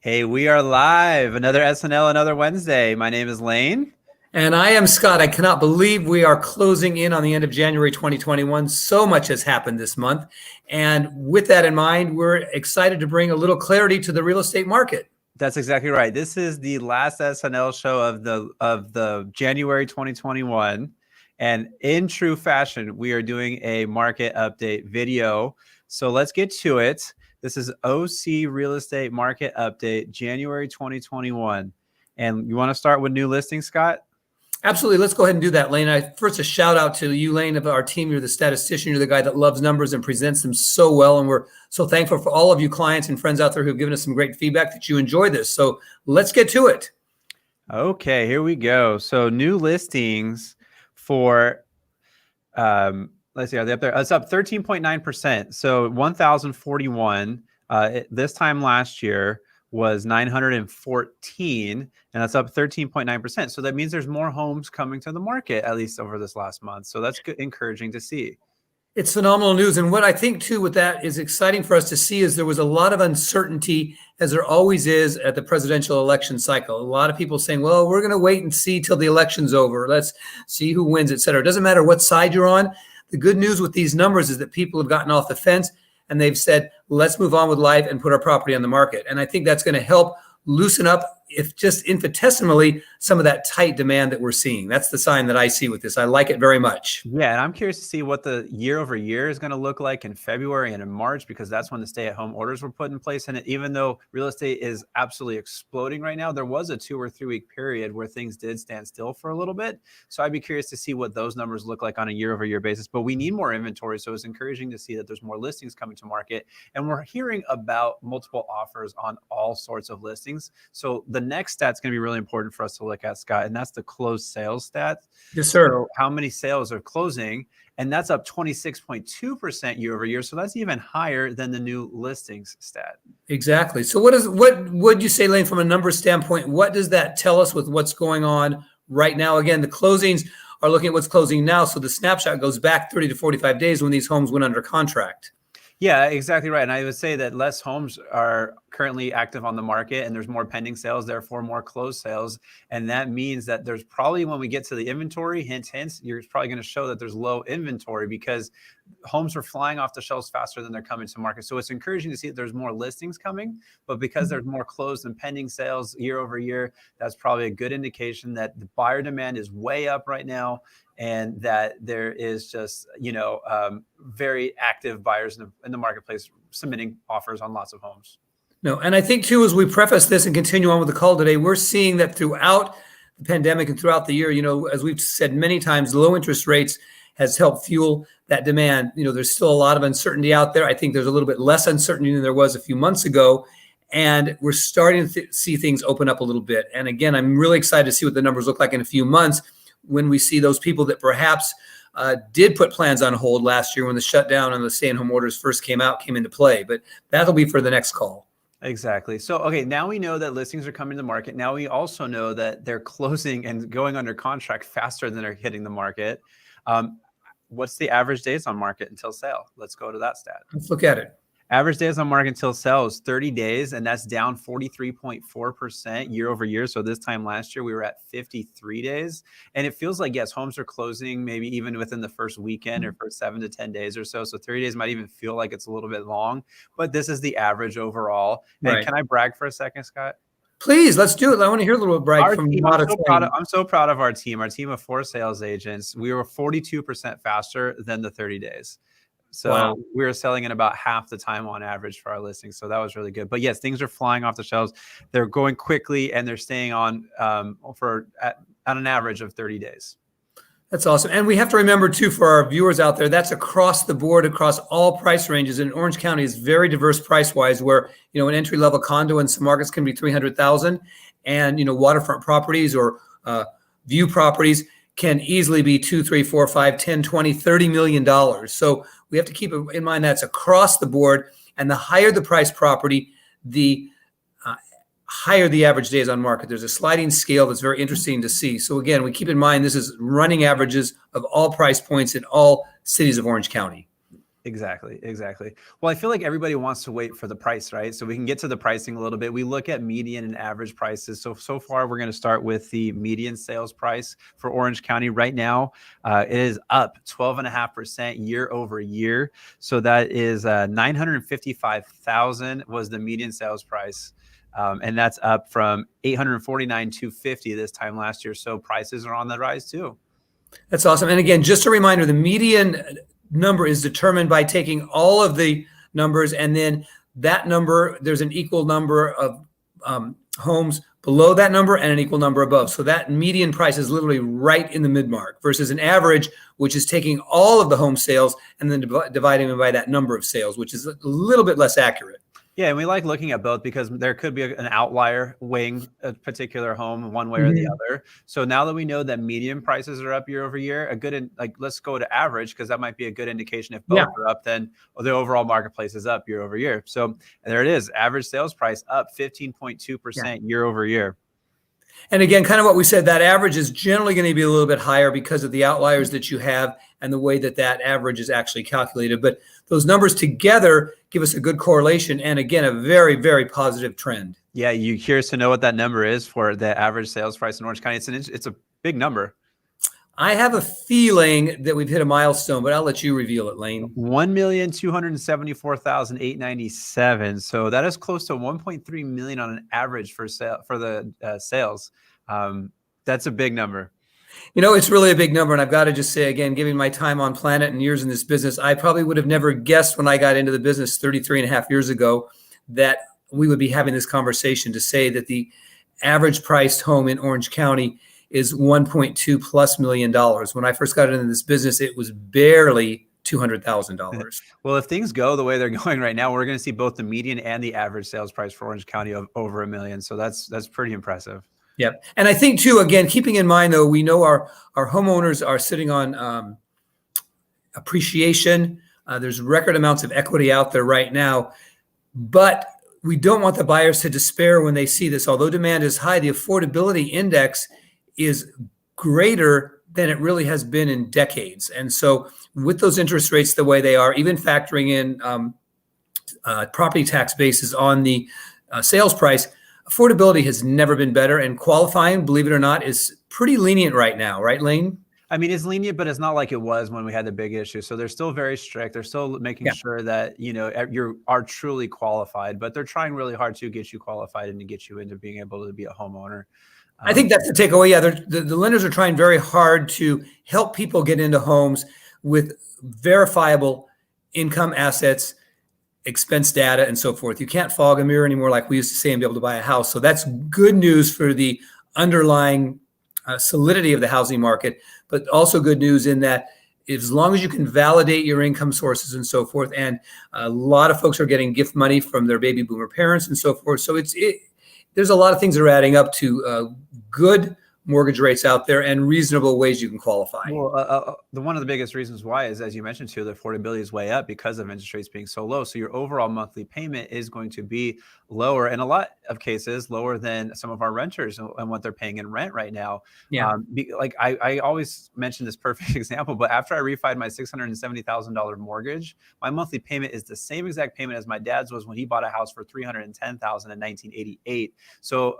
Hey, we are live. Another SNL, another Wednesday. My name is Lane. And I am Scott. I cannot believe we are closing in on the end of January 2021. So much has happened this month. And with that in mind, we're excited to bring a little clarity to the real estate market. That's exactly right. This is the last SNL show of the January 2021. And in true fashion, we are doing a market update video. So let's get to it. This is OC Real Estate Market Update, January 2021. And you want to start with new listings, Scott? Absolutely. Let's go ahead and do that, Lane. First, a shout out to you, Lane, of our team. You're the statistician. You're the guy that loves numbers and presents them so well. And we're so thankful for all of you clients and friends out there who've given us some great feedback that you enjoy this. So let's get to it. Okay, here we go. So new listings for, let's see, are they up there? It's up 13.9%. So 1,041 this time last year was 914, and that's up 13.9%. So that means there's more homes coming to the market, at least over this last month. So that's good, encouraging to see. It's phenomenal news. And what I think, too, with that is exciting for us to see is there was a lot of uncertainty, as there always is at the presidential election cycle. A lot of people saying, well, we're going to wait and see till the election's over. Let's see who wins, et cetera. It doesn't matter what side you're on. The good news with these numbers is that people have gotten off the fence and they've said, let's move on with life and put our property on the market. And I think that's going to help loosen up, if just infinitesimally, some of that tight demand that we're seeing. That's the sign that I see with this. I like it very much. Yeah, and I'm curious to see what the year over year is going to look like in February and in March, because that's when the stay-at-home orders were put in place. And even though real estate is absolutely exploding right now, there was a 2 or 3 week period where things did stand still for a little bit. So I'd be curious to see what those numbers look like on a year over year basis. But we need more inventory, so it's encouraging to see that there's more listings coming to market. And we're hearing about multiple offers on all sorts of listings. So the next stat's going to be really important for us to look at, Scott, and that's the closed sales stat. Yes, sir. So how many sales are closing? And that's up 26.2% year over year. So that's even higher than the new listings stat. Exactly. So what would you say, Lane, from a numbers standpoint, what does that tell us with what's going on right now? Again, the closings are looking at what's closing now. So the snapshot goes back 30 to 45 days when these homes went under contract. Yeah, exactly right. And I would say that less homes are currently active on the market and there's more pending sales, therefore more closed sales. And that means that there's probably, when we get to the inventory, hints, you're probably going to show that there's low inventory because homes are flying off the shelves faster than they're coming to market. So it's encouraging to see that there's more listings coming, but because there's more closed and pending sales year over year, that's probably a good indication that the buyer demand is way up right now, and that there is just, very active buyers in the marketplace submitting offers on lots of homes. No, and I think, too, as we preface this and continue on with the call today, we're seeing that throughout the pandemic and throughout the year, as we've said many times, low interest rates has helped fuel that demand. There's still a lot of uncertainty out there. I think there's a little bit less uncertainty than there was a few months ago. And we're starting to see things open up a little bit. And again, I'm really excited to see what the numbers look like in a few months when we see those people that perhaps did put plans on hold last year when the shutdown and the stay-at-home orders first came into play. But that'll be for the next call. Exactly. So, okay, now we know that listings are coming to the market. Now we also know that they're closing and going under contract faster than they're hitting the market. What's the average days on market until sale? Let's go to that stat. Let's look at it. Average days on market until sale is 30 days, and that's down 43.4% year over year. So this time last year, we were at 53 days. And it feels like, yes, homes are closing maybe even within the first weekend or first 7 to 10 days or so. So 30 days might even feel like it's a little bit long, but this is the average overall. And Right. Can I brag for a second, Scott? Please, let's do it. I want to hear a little brag from team, I'm so proud of our team of 4 sales agents. We were 42% faster than the 30 days. So Wow. we were selling in about half the time on average for our listings. So that was really good. But yes, things are flying off the shelves. They're going quickly and they're staying on at an average of 30 days. That's awesome. And we have to remember, too, for our viewers out there, that's across the board, across all price ranges. And Orange County is very diverse price-wise, where, an entry-level condo in some markets can be $300,000, and, waterfront properties or view properties can easily be $2, $3, $4, $5, $10, $20, $30 million. So we have to keep in mind that's across the board. And the higher the price property, the higher the average days on market. There's a sliding scale that's very interesting to see. So again, we keep in mind this is running averages of all price points in all cities of Orange County. Exactly, exactly. Well, I feel like everybody wants to wait for the price, right? So we can get to the pricing a little bit. We look at median and average prices. So far, we're going to start with the median sales price for Orange County right now. It is up 12.5% year over year. So that is 955,000 was the median sales price. And that's up from 849,250 this time last year. So prices are on the rise too. That's awesome. And again, just a reminder, the median number is determined by taking all of the numbers, and then that number, there's an equal number of homes below that number and an equal number above. So that median price is literally right in the mid-mark versus an average, which is taking all of the home sales and then dividing them by that number of sales, which is a little bit less accurate. Yeah, and we like looking at both because there could be an outlier weighing a particular home one way or the other. So now that we know that median prices are up year over year, let's go to average, because that might be a good indication. If both are up, then the overall marketplace is up year over year. So there it is, average sales price up 15.2% year over year. And again, kind of what we said, that average is generally going to be a little bit higher because of the outliers that you have and the way that that average is actually calculated. But those numbers together give us a good correlation and, again, a very, very positive trend. Yeah, you curious to know what that number is for the average sales price in Orange County? It's a big number. I have a feeling that we've hit a milestone, but I'll let you reveal it, Lane. 1,274,897. So that is close to 1.3 million on an average for the sales. That's a big number. You know, it's really a big number. And I've got to just say, again, given my time on planet and years in this business, I probably would have never guessed when I got into the business 33 and a half years ago that we would be having this conversation to say that the average priced home in Orange County is $1.2+ million. When I first got into this business, it was barely $200,000. Well, if things go the way they're going right now, we're going to see both the median and the average sales price for Orange County of over $1 million. So that's pretty impressive. Yep. And I think too, again, keeping in mind though, we know our homeowners are sitting on appreciation. There's record amounts of equity out there right now, but we don't want the buyers to despair when they see this. Although demand is high, the affordability index is greater than it really has been in decades. And so with those interest rates the way they are, even factoring in property tax bases on the sales price, affordability has never been better. And qualifying, believe it or not, is pretty lenient right now. Right, Lane? I mean, it's lenient, but it's not like it was when we had the big issue. So they're still very strict. They're still making sure that, you are truly qualified, but they're trying really hard to get you qualified and to get you into being able to be a homeowner. I think that's the takeaway. Yeah, the lenders are trying very hard to help people get into homes with verifiable income, assets, expense data, and so forth. You can't fog a mirror anymore like we used to say and be able to buy a house. So that's good news for the underlying solidity of the housing market, but also good news in that as long as you can validate your income sources and so forth, and a lot of folks are getting gift money from their baby boomer parents and so forth. So there's a lot of things that are adding up to good mortgage rates out there and reasonable ways you can qualify. Well, one of the biggest reasons why is, as you mentioned too, the affordability is way up because of interest rates being so low. So your overall monthly payment is going to be lower, in a lot of cases, lower than some of our renters and what they're paying in rent right now. Yeah. I always mention this perfect example, but after I refied my $670,000 mortgage, my monthly payment is the same exact payment as my dad's was when he bought a house for $310,000 in 1988. So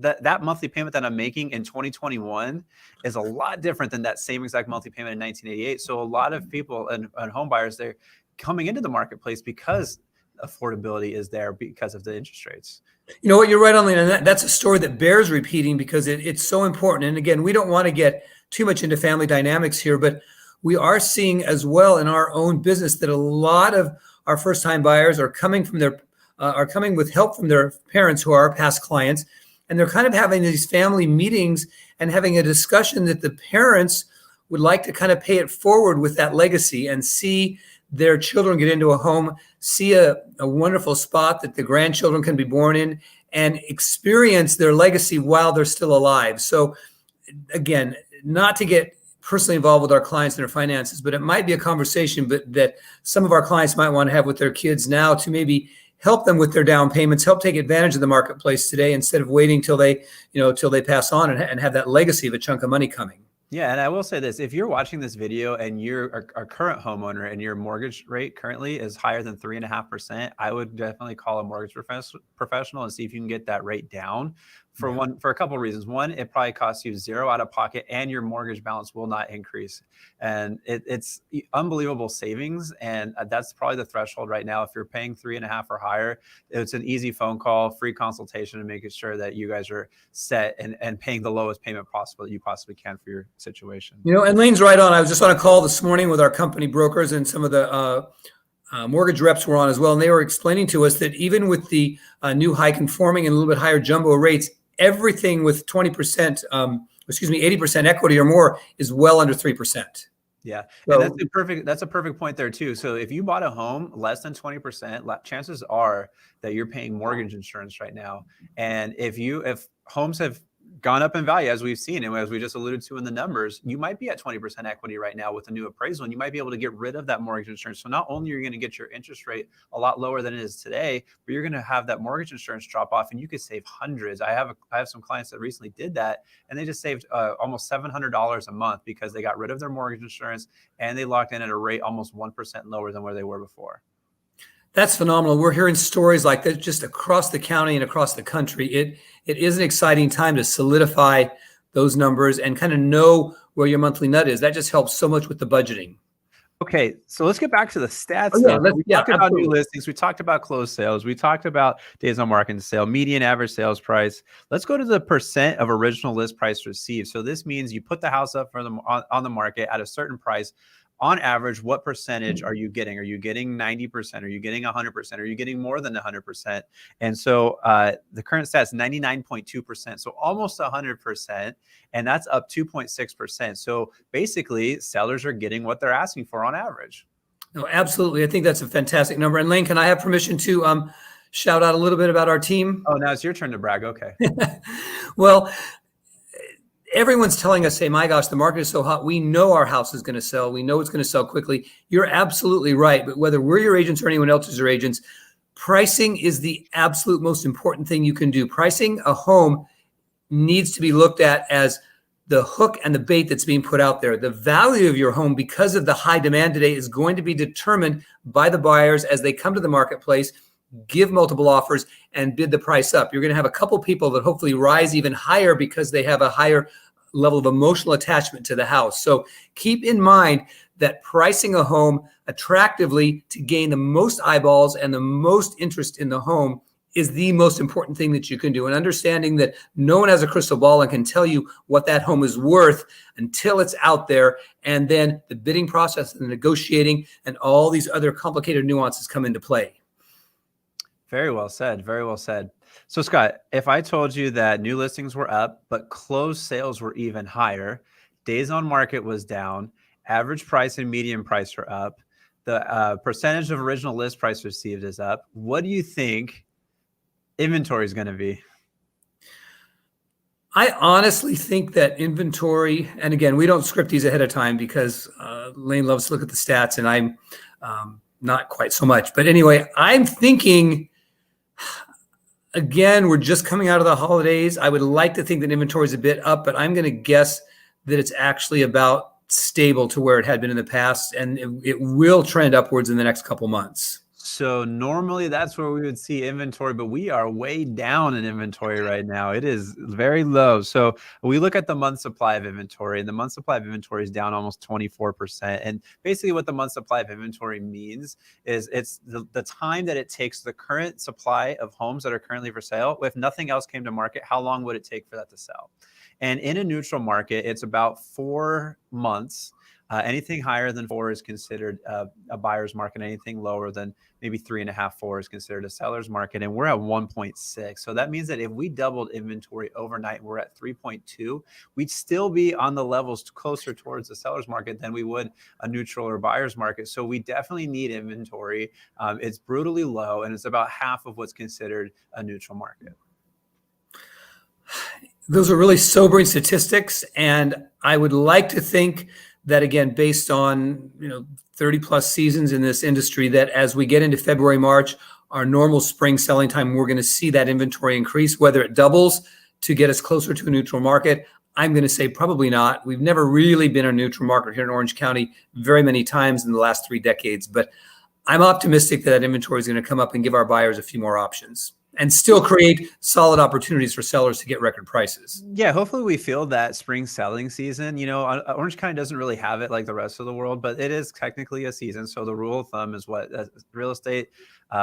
that monthly payment that I'm making in 2021 is a lot different than that same exact monthly payment in 1988. So a lot of people and home buyers, they're coming into the marketplace because affordability is there because of the interest rates. You know what, you're right on, and that's a story that bears repeating because it's so important. And again, we don't want to get too much into family dynamics here, but we are seeing as well in our own business that a lot of our first-time buyers are coming with help from their parents who are our past clients. And they're kind of having these family meetings and having a discussion that the parents would like to kind of pay it forward with that legacy and see their children get into a home, see a wonderful spot that the grandchildren can be born in, and experience their legacy while they're still alive. So again, not to get personally involved with our clients and their finances, but it might be a conversation that some of our clients might want to have with their kids now to maybe help them with their down payments, help take advantage of the marketplace today instead of waiting till they pass on and have that legacy of a chunk of money coming. Yeah, and I will say this, if you're watching this video and you're a current homeowner and your mortgage rate currently is higher than 3.5%, I would definitely call a mortgage professional and see if you can get that rate down for a couple of reasons. One, it probably costs you zero out of pocket and your mortgage balance will not increase. And it's unbelievable savings. And that's probably the threshold right now. If you're paying 3.5 or higher, it's an easy phone call, free consultation, and making sure that you guys are set and paying the lowest payment possible that you possibly can for your situation. And Lane's right on. I was just on a call this morning with our company brokers, and some of the mortgage reps were on as well. And they were explaining to us that even with the new high conforming and a little bit higher jumbo rates, everything with 80% equity or more is well under 3%. Yeah. So, and that's a perfect point there too. So if you bought a home less than 20%, chances are that you're paying mortgage insurance right now. And if homes have gone up in value, as we've seen, and as we just alluded to in the numbers, you might be at 20% equity right now with a new appraisal, and you might be able to get rid of that mortgage insurance. So not only are you going to get your interest rate a lot lower than it is today, but you're going to have that mortgage insurance drop off, and you could save hundreds. I have some clients that recently did that, and they just saved almost $700 a month because they got rid of their mortgage insurance and they locked in at a rate almost 1% lower than where they were before. That's phenomenal. We're hearing stories like that just across the county and across the country. It is an exciting time to solidify those numbers and kind of know where your monthly nut is. That just helps so much with the budgeting. Okay, so let's get back to the stats. We talked about new listings. We talked about closed sales. We talked about days on market and sale, median average sales price. Let's go to the percent of original list price received. So this means you put the house up on the market at a certain price. On average, what percentage are you getting? Are you getting 90%? Are you getting 100%? Are you getting more than 100%? And so the current stats 99.2%, so almost 100%, and that's up 2.6%. So basically, sellers are getting what they're asking for on average. No, absolutely. I think that's a fantastic number. And Lane, can I have permission to shout out a little bit about our team? Oh, now it's your turn to brag. Okay. Well, everyone's telling us, hey, my gosh, the market is so hot. We know our house is going to sell. We know it's going to sell quickly. You're absolutely right. But whether we're your agents or anyone else is your agents, pricing is the absolute most important thing you can do. Pricing a home needs to be looked at as the hook and the bait that's being put out there. The value of your home, because of the high demand today, is going to be determined by the buyers as they come to the marketplace, give multiple offers, and bid the price up. You're going to have a couple people that hopefully rise even higher because they have a higher level of emotional attachment to the house. So keep in mind that pricing a home attractively to gain the most eyeballs and the most interest in the home is the most important thing that you can do. And understanding that no one has a crystal ball and can tell you what that home is worth until it's out there. And then the bidding process and the negotiating and all these other complicated nuances come into play. Very well said. Very well said. So Scott, if I told you that new listings were up, but closed sales were even higher, days on market was down, average price and median price are up, the percentage of original list price received is up, what do you think inventory is going to be? I honestly think that inventory, and again, we don't script these ahead of time because Lane loves to look at the stats and I'm not quite so much. But anyway, I'm thinking, again, we're just coming out of the holidays. I would like to think that inventory is a bit up, but I'm going to guess that it's actually about stable to where it had been in the past, and it will trend upwards in the next couple months. So normally that's where we would see inventory, but we are way down in inventory right now. It is very low. So we look at the month supply of inventory, and the month supply of inventory is down almost 24%. And basically what the month supply of inventory means is it's the time that it takes the current supply of homes that are currently for sale. If nothing else came to market, how long would it take for that to sell? And in a neutral market, it's about 4 months. Anything higher than 4 is considered a buyer's market. Anything lower than maybe 3.5, 4 is considered a seller's market. And we're at 1.6. So that means that if we doubled inventory overnight, and we're at 3.2, we'd still be on the levels closer towards the seller's market than we would a neutral or buyer's market. So we definitely need inventory. It's brutally low, and it's about half of what's considered a neutral market. Those are really sobering statistics. And I would like to think that, again, based on 30 plus seasons in this industry, that as we get into February, March, our normal spring selling time, we're going to see that inventory increase. Whether it doubles to get us closer to a neutral market, I'm going to say probably not. We've never really been a neutral market here in Orange County very many times in the last 3 decades, but I'm optimistic that inventory is going to come up and give our buyers a few more options and still create solid opportunities for sellers to get record prices. Yeah, hopefully we feel that spring selling season. Orange County doesn't really have it like the rest of the world, but it is technically a season. So the rule of thumb is what real estate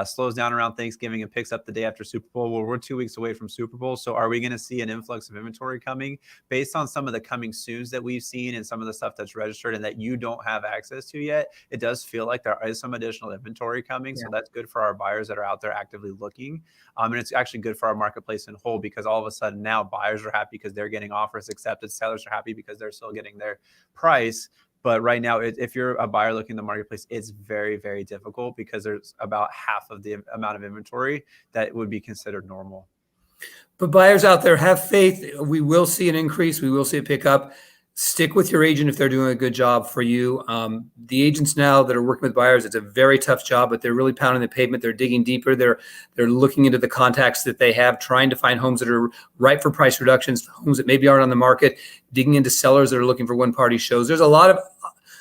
slows down around Thanksgiving and picks up the day after Super Bowl. Well, we're 2 weeks away from Super Bowl. So are we going to see an influx of inventory coming based on some of the coming soons that we've seen and some of the stuff that's registered and that you don't have access to yet? It does feel like there is some additional inventory coming. So that's good for our buyers that are out there actively looking. And it's actually good for our marketplace in whole, because all of a sudden now buyers are happy because they're getting offers accepted. Sellers are happy because they're still getting their price. But right now, if you're a buyer looking in the marketplace, it's very, very difficult because there's about half of the amount of inventory that would be considered normal. But buyers out there, have faith. We will see an increase. We will see a pickup. Stick with your agent if they're doing a good job for you. The agents now that are working with buyers, it's a very tough job, but they're really pounding the pavement. They're digging deeper. They're looking into the contacts that they have, trying to find homes that are ripe for price reductions, homes that maybe aren't on the market, digging into sellers that are looking for one-party shows. There's a lot of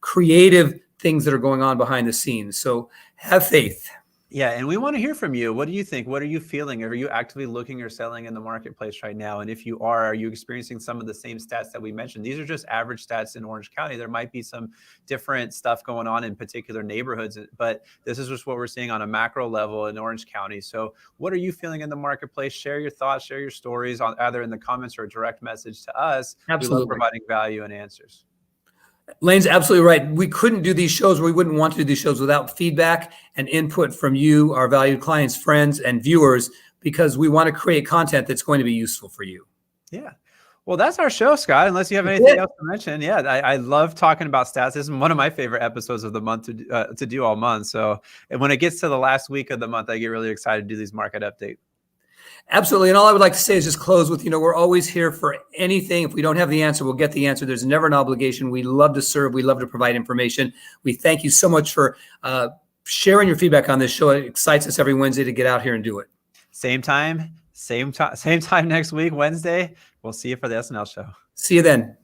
creative things that are going on behind the scenes. So have faith. Yeah, and we want to hear from you. What do you think? What are you feeling? Are you actively looking or selling in the marketplace right now? And if you are you experiencing some of the same stats that we mentioned? These are just average stats in Orange County. There might be some different stuff going on in particular neighborhoods, but this is just what we're seeing on a macro level in Orange County. So what are you feeling in the marketplace? Share your thoughts, share your stories on either in the comments or a direct message to us. Absolutely. We love providing value and answers. Lane's absolutely right. We couldn't do these shows, or we wouldn't want to do these shows without feedback and input from you, our valued clients, friends, and viewers, because we want to create content that's going to be useful for you. Yeah. Well, that's our show, Scott, unless you have anything else to mention. Yeah, I love talking about stats. This is one of my favorite episodes of the month to do all month. So when it gets to the last week of the month, I get really excited to do these market updates. Absolutely. And all I would like to say is just close with, we're always here for anything. If we don't have the answer, we'll get the answer. There's never an obligation. We love to serve. We love to provide information. We thank you so much for sharing your feedback on this show. It excites us every Wednesday to get out here and do it. Same time next week, Wednesday. We'll see you for the SnL show. See you then.